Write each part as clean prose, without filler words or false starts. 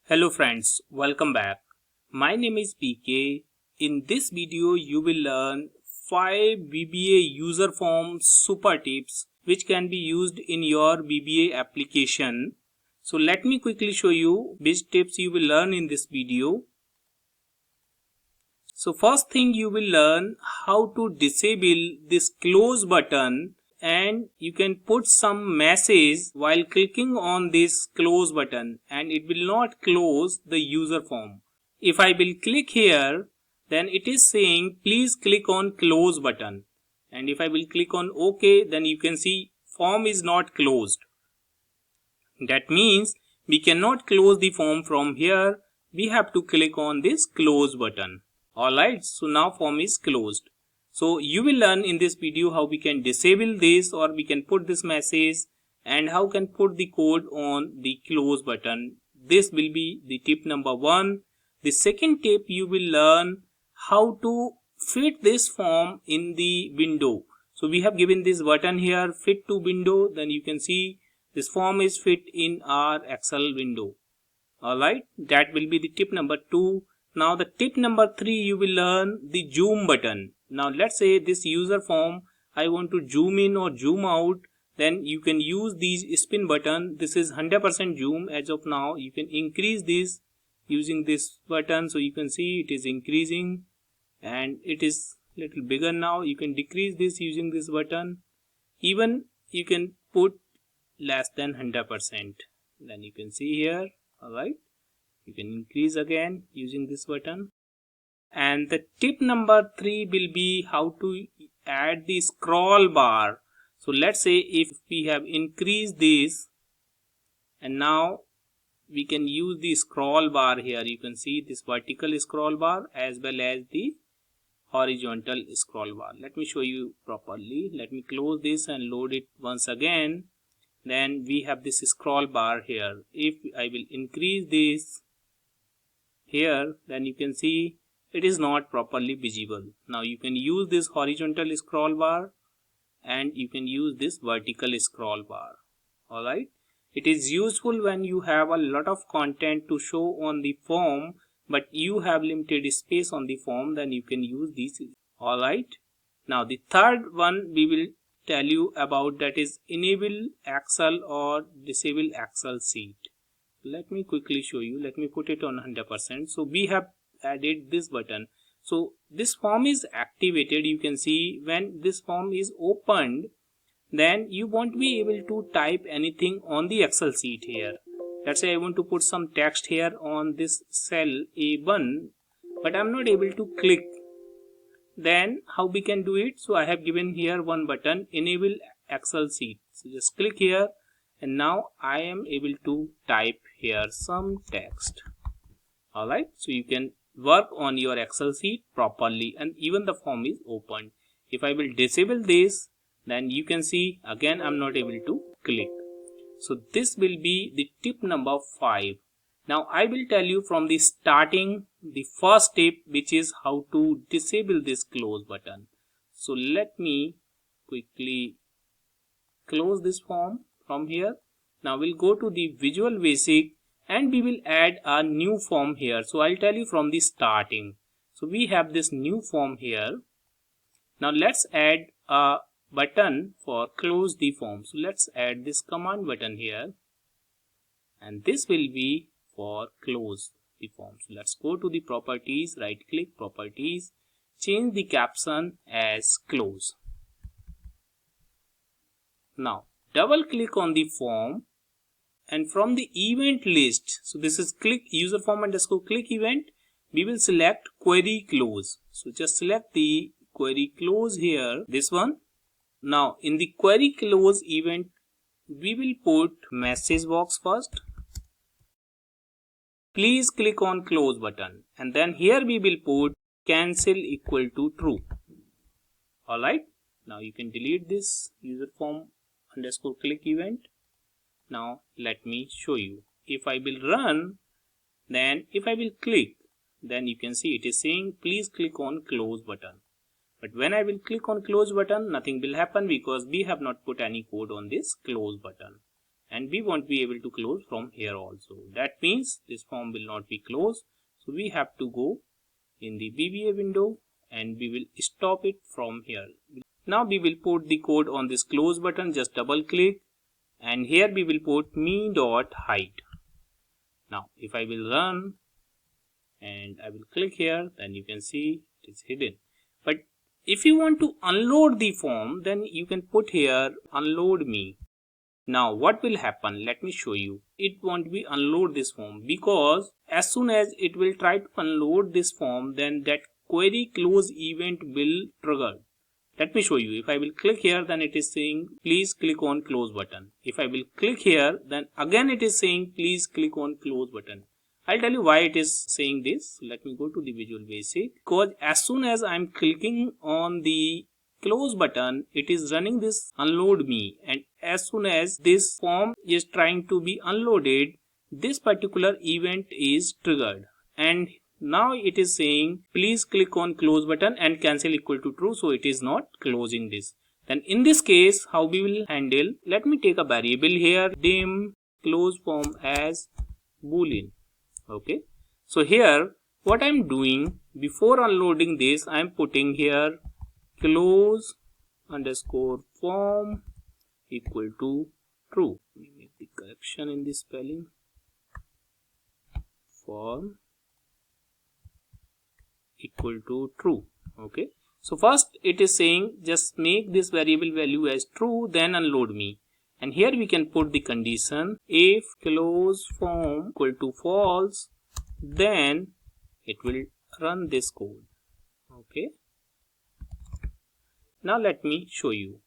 Hello friends, welcome back. My name is PK. In this video, you will learn 5 VBA user form super tips which can be used in your VBA application. So let me quickly show you which tips you will learn in this video. So first thing you will learn how to disable this close button, and you can put some message while clicking on this close button and it will not close the user form. If I will click here, then it is saying please click on close button, and if I will click on OK, then you can see form is not closed. That means we cannot close the form from here. We have to click on this close button. Alright, so now form is closed. So you will learn in this video how we can disable this, or we can put this message, and how can put the code on the close button. This will be the tip number 1. The second tip, you will learn how to fit this form in the window. So we have given this button here, fit to window, then you can see this form is fit in our Excel window. Alright, that will be the tip number 2. Now the tip number 3, you will learn the zoom button. Now let's say this user form, I want to zoom in or zoom out, then you can use these spin button. This is 100% zoom as of now. You can increase this using this button, so you can see it is increasing and it is little bigger now. You can decrease this using this button. Even you can put less than 100%. Then you can see here, alright. You can increase again using this button. And the tip number 3 will be how to add the scroll bar. So let's say if we have increased this, and now we can use the scroll bar here. You can see this vertical scroll bar as well as the horizontal scroll bar. Let me show you properly. Let me close this and load it once again. Then we have this scroll bar here. If I will increase this here, then you can see it is not properly visible. Now you can use this horizontal scroll bar and you can use this vertical scroll bar. Alright, it is useful when you have a lot of content to show on the form but you have limited space on the form, then you can use these. Alright, now the third one we will tell you about, that is enable Excel or disable Excel sheet. Let me quickly show you. Let me put it on 100%. So we have added this button. So this form is activated. You can see when this form is opened, then you won't be able to type anything on the Excel sheet here. Let's say I want to put some text here on this cell A1, but I'm not able to click. Then how we can do it? So I have given here one button, enable Excel sheet. So just click here and now I am able to type here some text. Alright, so you can work on your Excel sheet properly and even the form is opened. If I will disable this, then you can see again I'm not able to click. So this will be the tip number 5. Now I will tell you from the starting the first tip, which is how to disable this close button. So let me quickly close this form from here. Now we'll go to the Visual Basic and we will add a new form here. So I'll tell you from the starting. So we have this new form here. Now let's add a button for close the form. So let's add this command button here, and this will be for close the form. So let's go to the properties, right click properties, change the caption as close. Now double click on the form and from the event list, so this is click user form underscore click event, we will select query close. So just select the query close here, this one. Now in the query close event, we will put message box first. Please click on close button, and then here we will put cancel equal to true. Alright, now you can delete this user form underscore click event. Now let me show you. If I will run, then if I will click, then you can see it is saying please click on close button. But when I will click on close button, nothing will happen because we have not put any code on this close button. and we won't be able to close from here also. That means this form will not be closed. So we have to go in the VBA window and we will stop it from here. Now we will put the code on this close button. Just double click and here we will put me.height. Now if I will run and I will click here, then you can see it is hidden. But if you want to unload the form, then you can put here unload me. Now what will happen? Let me show you. It won't be unload this form, because as soon as it will try to unload this form, then that query close event will trigger. Let me show you. If I will click here, then it is saying please click on close button. If I will click here, then again it is saying please click on close button. I'll tell you why it is saying this. Let me go to the Visual Basic. Because as soon as I'm clicking on the close button, it is running this unload me, and as soon as this form is trying to be unloaded, this particular event is triggered, and now it is saying please click on close button and cancel equal to true, so it is not closing this. Then in this case, how we will handle, let me take a variable here, dim close form as boolean. Okay, so here what I'm doing, before unloading this, I'm putting here close underscore form equal to true. Let me make the correction in the spelling. Form equal to true. Okay, so first it is saying just make this variable value as true, then unload me. And here we can put the condition, if close form equal to false, then it will run this code. Okay, now let me show you.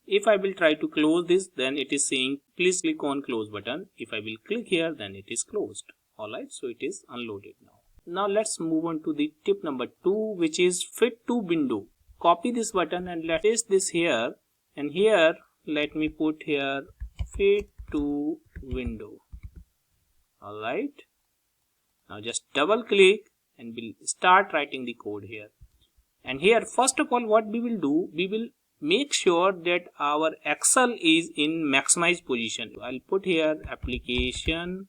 If I will try to close this, then it is saying please click on close button. If I will click here, then it is closed. Alright, so it is unloaded now. Now let's move on to the tip number 2, which is fit to window. Copy this button and let's paste this here, and here let me put here fit to window. Alright, now just double click and we'll start writing the code here. And here first of all what we will do, we will make sure that our Excel is in maximize position. I'll put here application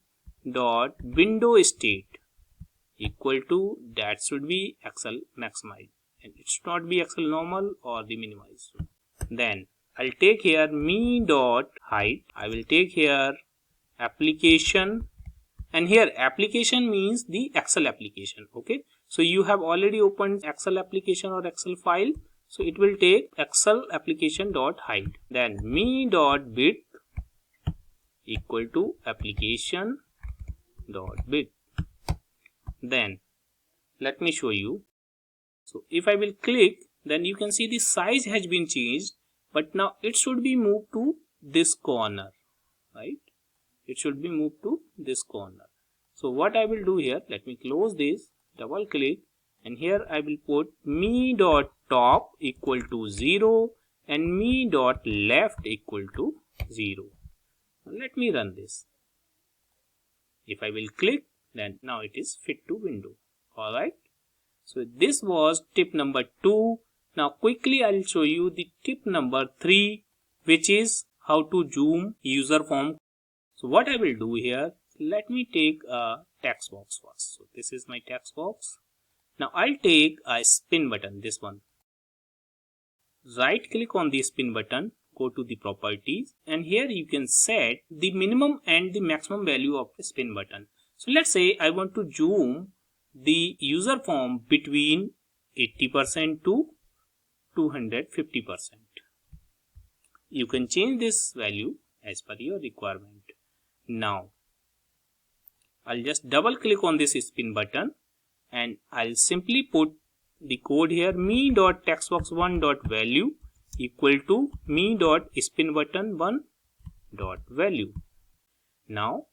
dot window state equal to, that should be Excel maximize, and it should not be Excel normal or the minimize. Then I'll take here me dot height. I will take here application, and here application means the Excel application. Okay, so you have already opened Excel application or Excel file, so it will take Excel application dot height. Then me dot width equal to application dot width. Then let me show you. So if I will click, then you can see the size has been changed, but now it should be moved to this corner, right? It should be moved to this corner. So what I will do here, let me close this, double click, and here I will put me dot top equal to 0 and me dot left equal to 0. Let me run this. If I will click, then now it is fit to window. Alright, so this was tip number 2. Now quickly I will show you the tip number 3, which is how to zoom user form. So what I will do here, let me take a text box first. So this is my text box. Now I'll take a spin button, this one. Right click on the spin button, go to the properties, and here you can set the minimum and the maximum value of the spin button. So let's say I want to zoom the user form between 80% to 250%. You can change this value as per your requirement. Now I'll just double click on this spin button and I'll simply put the code here, me dot textbox1 dot value equal to me dot spin button 1 dot value. Now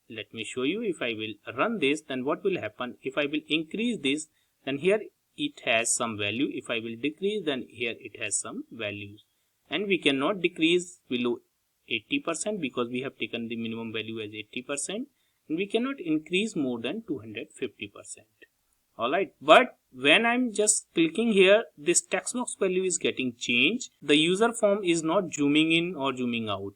let me show you. If I will run this, then what will happen? If I will increase this, then here it has some value. If I will decrease, then here it has some values, and we cannot decrease below 80% because we have taken the minimum value as 80%, and we cannot increase more than 250%. Alright, but when I'm just clicking here, this text box value is getting changed. The user form is not zooming in or zooming out.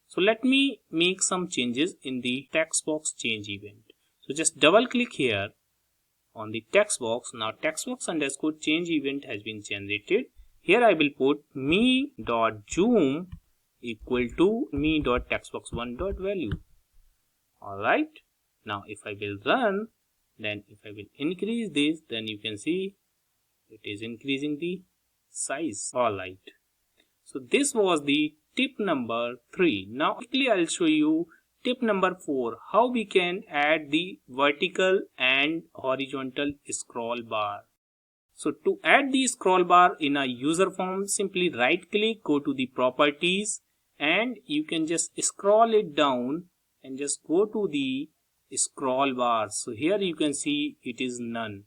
So let me make some changes in the text box change event. So just double click here on the text box. Now text box underscore change event has been generated. Here I will put me.zoom equal to me.textbox1.value. Alright. Now if I will run, then if I will increase this, then you can see it is increasing the size. Alright. So this was the tip number 3. Now quickly I'll show you tip number 4, how we can add the vertical and horizontal scroll bar. So to add the scroll bar in a user form, simply right click, go to the properties, and you can just scroll it down and just go to the scroll bar. So here you can see it is none.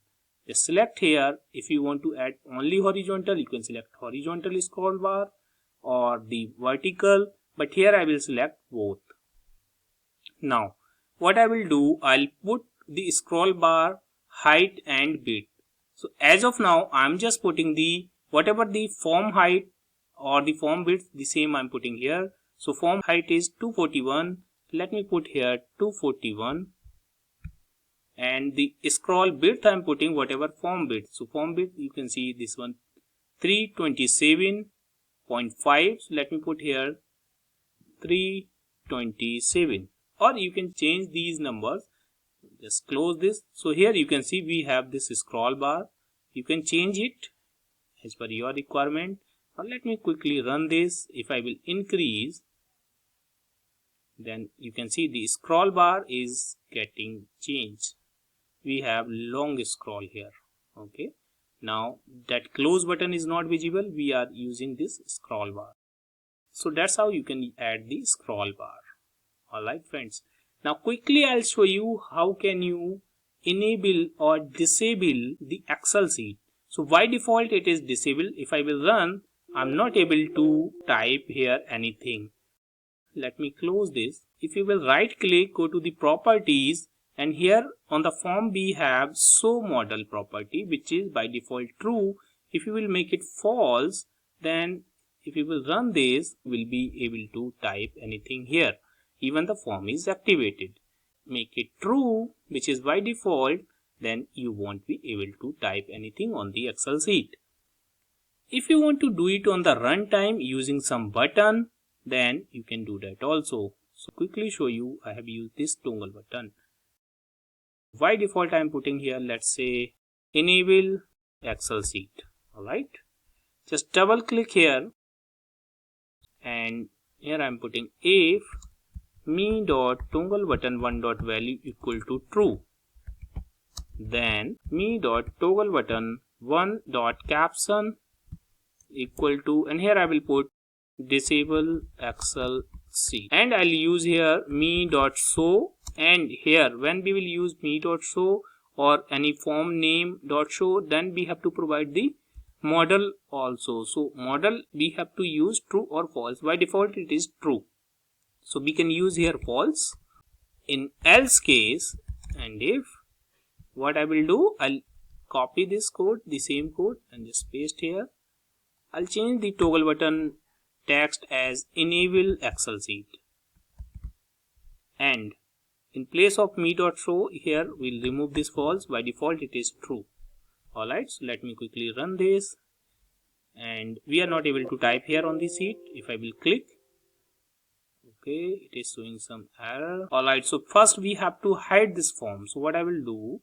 Just select here. If you want to add only horizontal, you can select horizontal scroll bar or the vertical, but here I will select both. Now what I will do, I'll put the scroll bar height and width. So as of now I'm just putting the whatever the form height or the form width, the same I'm putting here. So form height is 241. Let me put here 241, and the scroll width I'm putting whatever form width. So form width, you can see this one 327.5. So let me put here 327, or you can change these numbers. Just close this. So here you can see we have this scroll bar. You can change it as per your requirement. Now let me quickly run this. If I will increase, then you can see the scroll bar is getting changed. We have long scroll here. Okay. Now that close button is not visible. We are using this scroll bar. So that's how you can add the scroll bar. Alright friends. Now quickly I'll show you how can you enable or disable the Excel sheet. So by default it is disabled. If I will run, I'm not able to type here anything. Let me close this. If you will right click, go to the properties, and here on the form we have show model property, which is by default true. If you will make it false, then if you will run this, you will be able to type anything here. Even the form is activated. Make it true, which is by default, then you won't be able to type anything on the Excel sheet. If you want to do it on the runtime using some button, then you can do that also. So quickly show you, I have used this toggle button. By default I am putting here, let's say enable Excel sheet. Alright, just double click here, and here I am putting if me.toggleButton1.value equal to true, then me.toggleButton1.caption equal to, and here I will put disable Excel sheet, and I'll use here me.show, and here when we will use me.show or any form name.show, then we have to provide the model also. So model we have to use true or false. By default it is true, so we can use here false. In else case, and if, what I will do, I'll copy this code, the same code, and just paste here. I'll change the toggle button text as enable Excel sheet, and in place of me.show here we'll remove this false. By default it is true. Alright, so let me quickly run this, and we are not able to type here on the sheet. If I will click, okay, it is showing some error. Alright, so first we have to hide this form. So what I will do,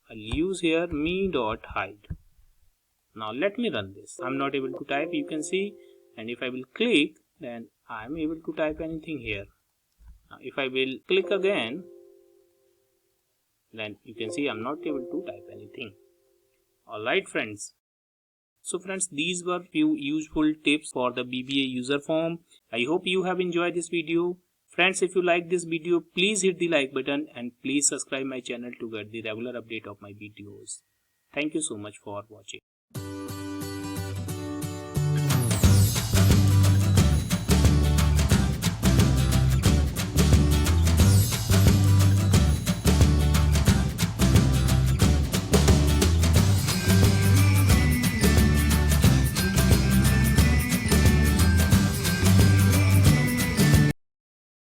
I'll use here me.hide. Now let me run this. I'm not able to type, you can see, and if I will click, then I'm able to type anything here. Now if I will click again, then you can see I'm not able to type anything. Alright friends. So friends, these were few useful tips for the VBA user form. I hope you have enjoyed this video. Friends, if you like this video, please hit the like button and please subscribe my channel to get the regular update of my videos. Thank you so much for watching.